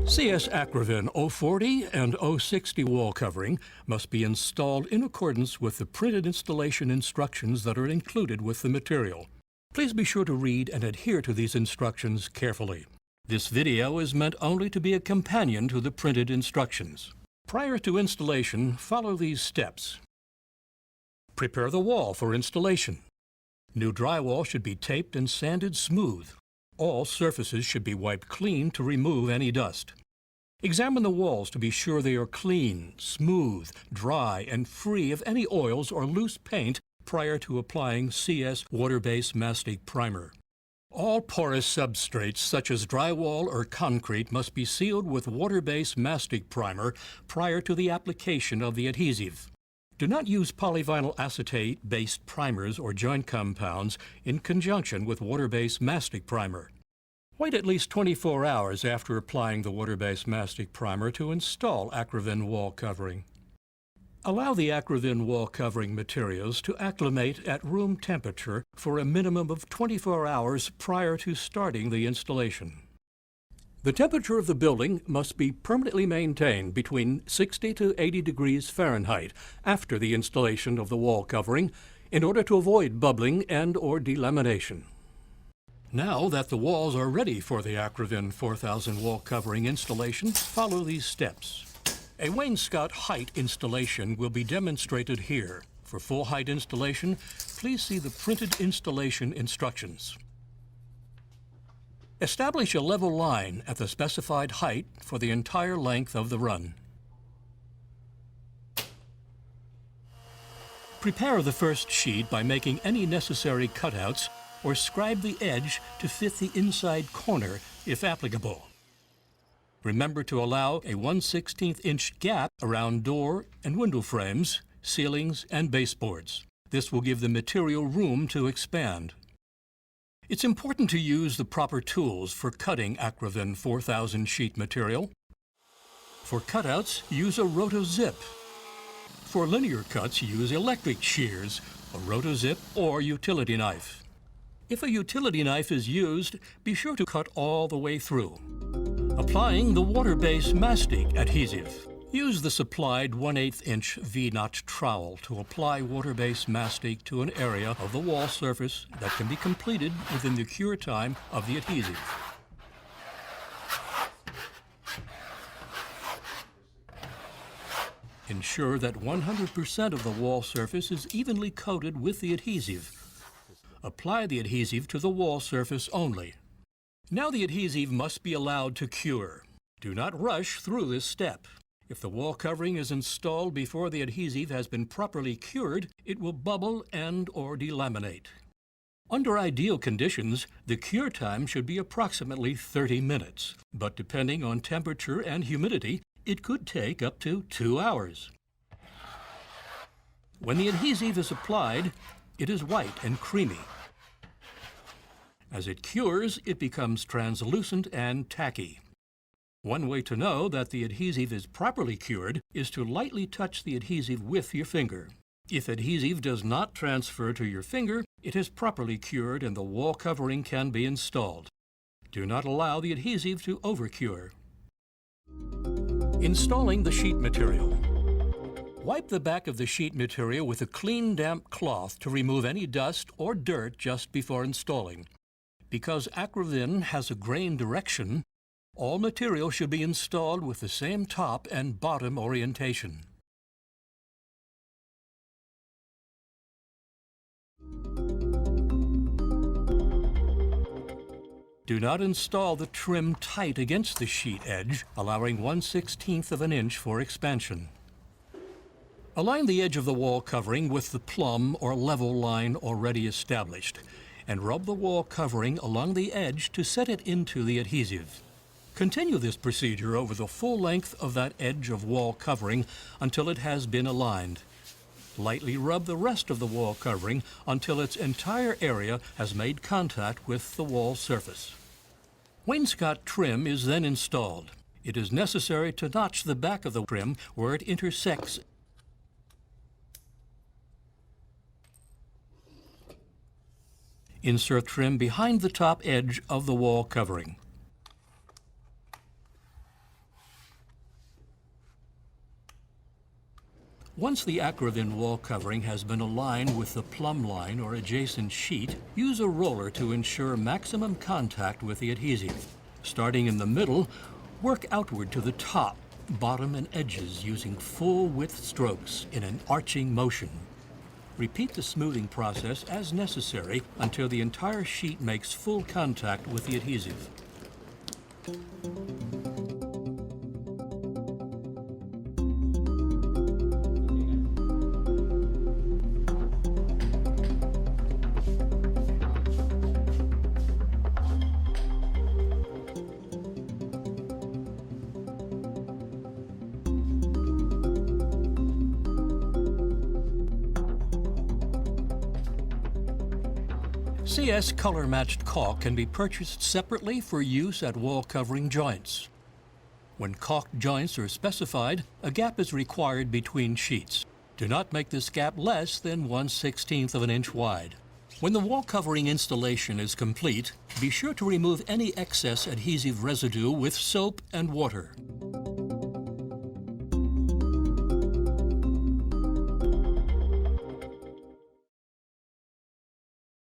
CS Acrovyn 040 and 060 wall covering must be installed in accordance with the printed installation instructions that are included with the material. Please be sure to read and adhere to these instructions carefully. This video is meant only to be a companion to the printed instructions. Prior to installation, follow these steps. Prepare the wall for installation. New drywall should be taped and sanded smooth. All surfaces should be wiped clean to remove any dust. Examine the walls to be sure they are clean, smooth, dry, and free of any oils or loose paint prior to applying CS water-based mastic primer. All porous substrates such as drywall or concrete must be sealed with water-based mastic primer prior to the application of the adhesive. Do not use polyvinyl acetate-based primers or joint compounds in conjunction with water-based mastic primer. Wait at least 24 hours after applying the water-based mastic primer to install Acrovyn wall covering. Allow the Acrovyn wall covering materials to acclimate at room temperature for a minimum of 24 hours prior to starting the installation. The temperature of the building must be permanently maintained between 60 to 80 degrees Fahrenheit after the installation of the wall covering in order to avoid bubbling and/or delamination. Now that the walls are ready for the Acrovyn 4000 wall covering installation, follow these steps. A wainscot height installation will be demonstrated here. For full height installation, please see the printed installation instructions. Establish a level line at the specified height for the entire length of the run. Prepare the first sheet by making any necessary cutouts or scribe the edge to fit the inside corner if applicable. Remember to allow a 1/16 inch gap around door and window frames, ceilings, and baseboards. This will give the material room to expand. It's important to use the proper tools for cutting Acrovyn 4000 sheet material. For cutouts, use a rotozip. For linear cuts, use electric shears, a rotozip, or utility knife. If a utility knife is used, be sure to cut all the way through. Applying the water-based mastic adhesive. Use the supplied 1/8 inch V-notch trowel to apply water-based mastic to an area of the wall surface that can be completed within the cure time of the adhesive. Ensure that 100% of the wall surface is evenly coated with the adhesive. Apply the adhesive to the wall surface only. Now the adhesive must be allowed to cure. Do not rush through this step. If the wall covering is installed before the adhesive has been properly cured, it will bubble and/or delaminate. Under ideal conditions, the cure time should be approximately 30 minutes, but depending on temperature and humidity, it could take up to 2 hours. When the adhesive is applied, it is white and creamy. As it cures, it becomes translucent and tacky. One way to know that the adhesive is properly cured is to lightly touch the adhesive with your finger. If adhesive does not transfer to your finger, it is properly cured and the wall covering can be installed. Do not allow the adhesive to overcure. Installing the sheet material. Wipe the back of the sheet material with a clean, damp cloth to remove any dust or dirt just before installing. Because Acrovyn has a grain direction, all material should be installed with the same top and bottom orientation. Do not install the trim tight against the sheet edge, allowing 1/16 of an inch for expansion. Align the edge of the wall covering with the plumb or level line already established, and rub the wall covering along the edge to set it into the adhesive. Continue this procedure over the full length of that edge of wall covering until it has been aligned. Lightly rub the rest of the wall covering until its entire area has made contact with the wall surface. Wainscot trim is then installed. It is necessary to notch the back of the trim where it intersects. Insert trim behind the top edge of the wall covering. Once the Acrovyn wall covering has been aligned with the plumb line or adjacent sheet, use a roller to ensure maximum contact with the adhesive. Starting in the middle, work outward to the top, bottom, and edges using full-width strokes in an arching motion. Repeat the smoothing process as necessary until the entire sheet makes full contact with the adhesive. CS color-matched caulk can be purchased separately for use at wall covering joints. When caulked joints are specified, a gap is required between sheets. Do not make this gap less than 1/16 of an inch wide. When the wall covering installation is complete, be sure to remove any excess adhesive residue with soap and water.